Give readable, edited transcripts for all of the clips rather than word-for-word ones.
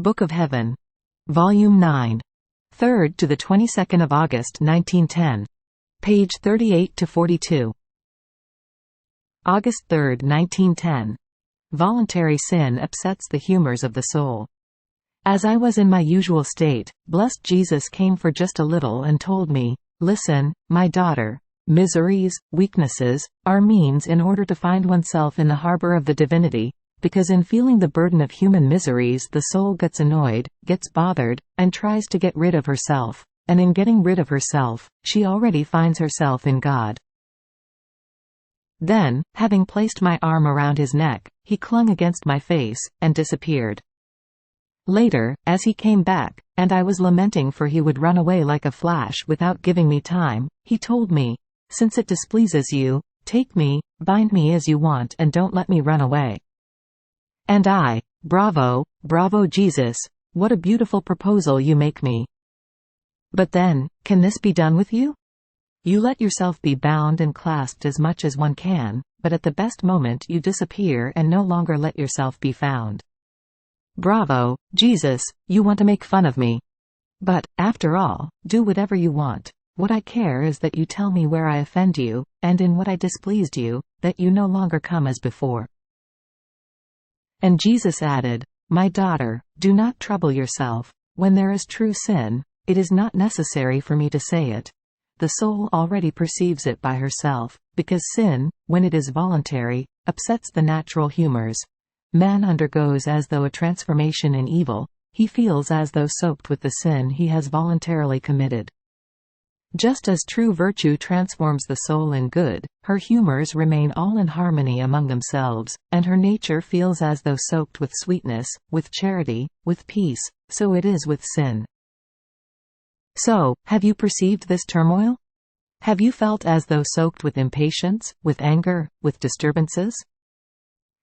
Book of Heaven. Volume 9. 3rd to the 22nd of August 1910. Page 38–42. August 3, 1910. Voluntary sin upsets the humors of the soul. As I was in my usual state, blessed Jesus came for just a little and told me, "Listen, my daughter. Miseries, weaknesses, are means in order to find oneself in the harbor of the divinity, because in feeling the burden of human miseries the soul gets annoyed, gets bothered, and tries to get rid of herself, and in getting rid of herself, she already finds herself in God." Then, having placed my arm around his neck, he clung against my face, and disappeared. Later, as he came back, and I was lamenting for he would run away like a flash without giving me time, he told me, "Since it displeases you, take me, bind me as you want and don't let me run away." And I, "Bravo, bravo Jesus, what a beautiful proposal you make me. But then, can this be done with you? You let yourself be bound and clasped as much as one can, but at the best moment you disappear and no longer let yourself be found. Bravo, Jesus, you want to make fun of me. But, after all, do whatever you want. What I care is that you tell me where I offend you, and in what I displeased you, that you no longer come as before." And Jesus added, "My daughter, do not trouble yourself. When there is true sin, it is not necessary for me to say it. The soul already perceives it by herself, because sin, when it is voluntary, upsets the natural humors. Man undergoes as though a transformation in evil, he feels as though soaked with the sin he has voluntarily committed. Just as true virtue transforms the soul in good, her humors remain all in harmony among themselves, and her nature feels as though soaked with sweetness, with charity, with peace, so it is with sin. So, have you perceived this turmoil? Have you felt as though soaked with impatience, with anger, with disturbances?"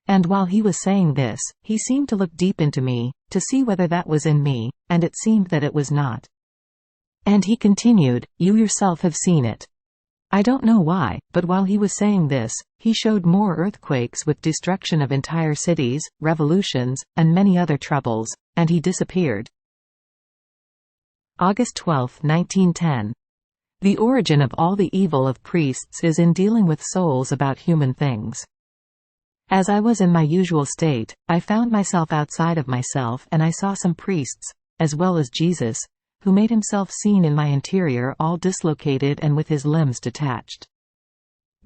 And while he was saying this, he seemed to look deep into me, to see whether that was in me, and it seemed that it was not. And he continued, "You yourself have seen it." I don't know why, but while he was saying this, he showed more earthquakes with destruction of entire cities, revolutions, and many other troubles, and he disappeared. August 12, 1910. The origin of all the evil of priests is in dealing with souls about human things. As I was in my usual state, I found myself outside of myself and I saw some priests, as well as Jesus, who made himself seen in my interior all dislocated and with his limbs detached.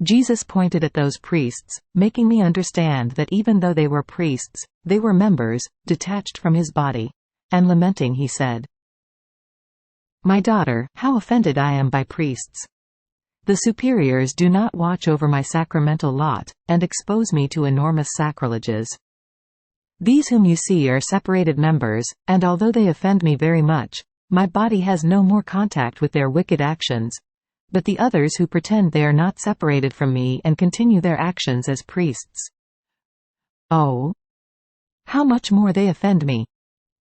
Jesus pointed at those priests, making me understand that even though they were priests, they were members, detached from his body. And lamenting he said, "My daughter, how offended I am by priests. The superiors do not watch over my sacramental lot, and expose me to enormous sacrileges. These whom you see are separated members, and although they offend me very much, my body has no more contact with their wicked actions. But the others who pretend they are not separated from me and continue their actions as priests. Oh, how much more they offend me!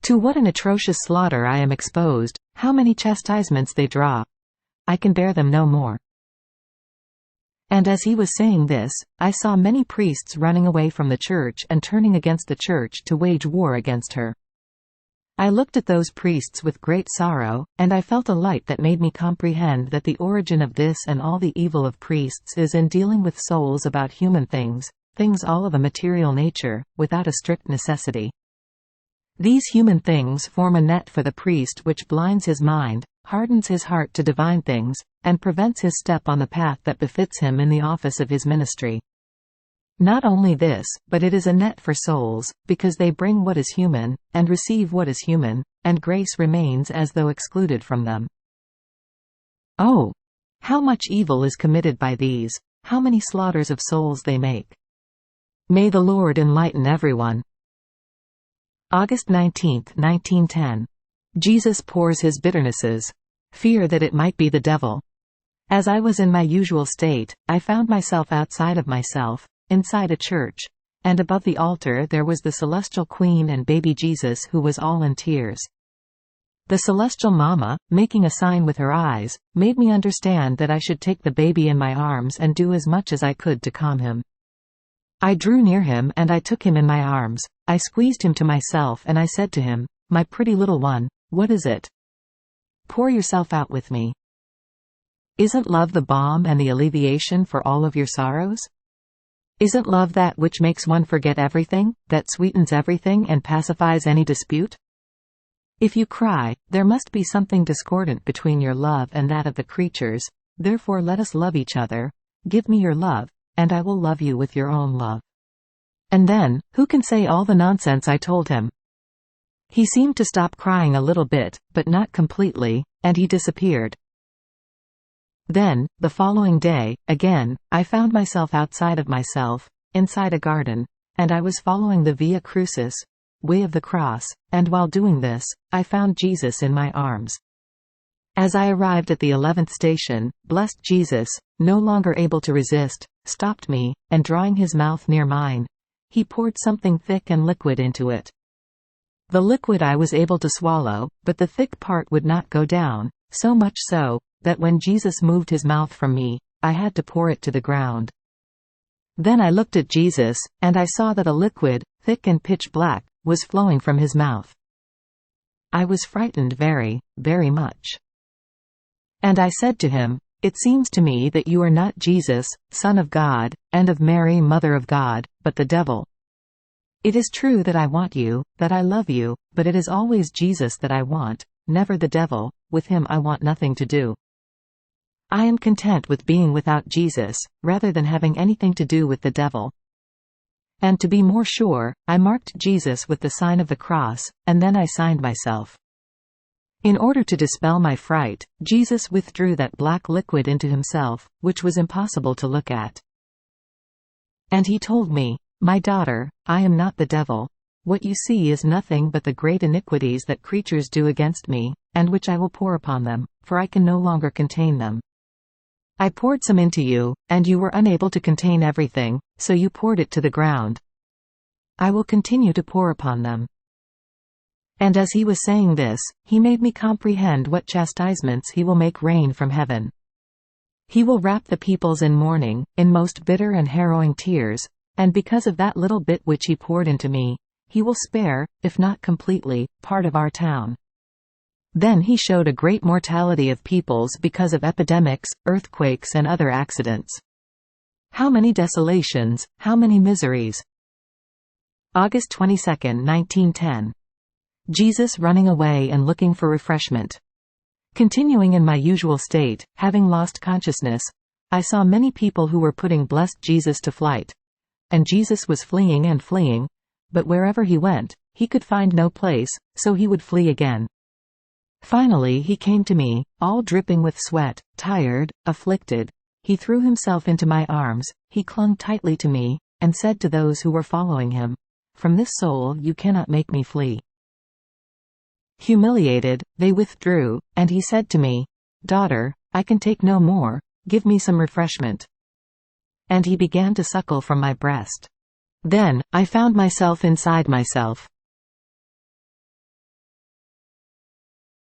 To what an atrocious slaughter I am exposed, how many chastisements they draw! I can bear them no more." And as he was saying this, I saw many priests running away from the church and turning against the church to wage war against her. I looked at those priests with great sorrow, and I felt a light that made me comprehend that the origin of this and all the evil of priests is in dealing with souls about human things, things all of a material nature, without a strict necessity. These human things form a net for the priest which blinds his mind, hardens his heart to divine things, and prevents his step on the path that befits him in the office of his ministry. Not only this, but it is a net for souls, because they bring what is human, and receive what is human, and grace remains as though excluded from them. Oh! How much evil is committed by these, how many slaughters of souls they make! May the Lord enlighten everyone. August 19, 1910. Jesus pours his bitternesses. Fear that it might be the devil. As I was in my usual state, I found myself outside of myself, inside a church, and above the altar there was the celestial Queen and baby Jesus who was all in tears. The celestial Mama, making a sign with her eyes, made me understand that I should take the baby in my arms and do as much as I could to calm him. I drew near him and I took him in my arms. I squeezed him to myself and I said to him, my pretty little one, what is it? Pour yourself out with me. Isn't love the balm and the alleviation for all of your sorrows? Isn't love that which makes one forget everything, that sweetens everything and pacifies any dispute? If you cry, there must be something discordant between your love and that of the creatures, therefore let us love each other. Give me your love, and I will love you with your own love. And then, who can say all the nonsense I told him? He seemed to stop crying a little bit, but not completely, and he disappeared. Then, the following day, again, I found myself outside of myself, inside a garden, and I was following the Via Crucis, way of the cross, and while doing this, I found Jesus in my arms. As I arrived at the 11th station, blessed Jesus, no longer able to resist, stopped me, and drawing his mouth near mine, he poured something thick and liquid into it. The liquid I was able to swallow, but the thick part would not go down, so much so, that when Jesus moved his mouth from me, I had to pour it to the ground. Then I looked at Jesus, and I saw that a liquid, thick and pitch black, was flowing from his mouth. I was frightened very, very much. And I said to him, "It seems to me that you are not Jesus, Son of God, and of Mary Mother of God, but the devil. It is true that I want you, that I love you, but it is always Jesus that I want, never the devil, with him I want nothing to do. I am content with being without Jesus, rather than having anything to do with the devil." And to be more sure, I marked Jesus with the sign of the cross, and then I signed myself. In order to dispel my fright, Jesus withdrew that black liquid into himself, which was impossible to look at. And he told me, "My daughter, I am not the devil. What you see is nothing but the great iniquities that creatures do against me, and which I will pour upon them, for I can no longer contain them. I poured some into you, and you were unable to contain everything, so you poured it to the ground. I will continue to pour upon them." And as he was saying this, he made me comprehend what chastisements he will make rain from heaven. He will wrap the peoples in mourning, in most bitter and harrowing tears, and because of that little bit which he poured into me, he will spare, if not completely, part of our town. Then he showed a great mortality of peoples because of epidemics, earthquakes and other accidents. How many desolations, how many miseries! August 22, 1910. Jesus running away and looking for refreshment. Continuing in my usual state, having lost consciousness, I saw many people who were putting blessed Jesus to flight. And Jesus was fleeing and fleeing, but wherever he went, he could find no place, so he would flee again. Finally he came to me, all dripping with sweat, tired, afflicted. He threw himself into my arms, he clung tightly to me, and said to those who were following him, "From this soul you cannot make me flee." Humiliated, they withdrew, and he said to me, "Daughter, I can take no more, give me some refreshment." And he began to suckle from my breast. Then, I found myself inside myself,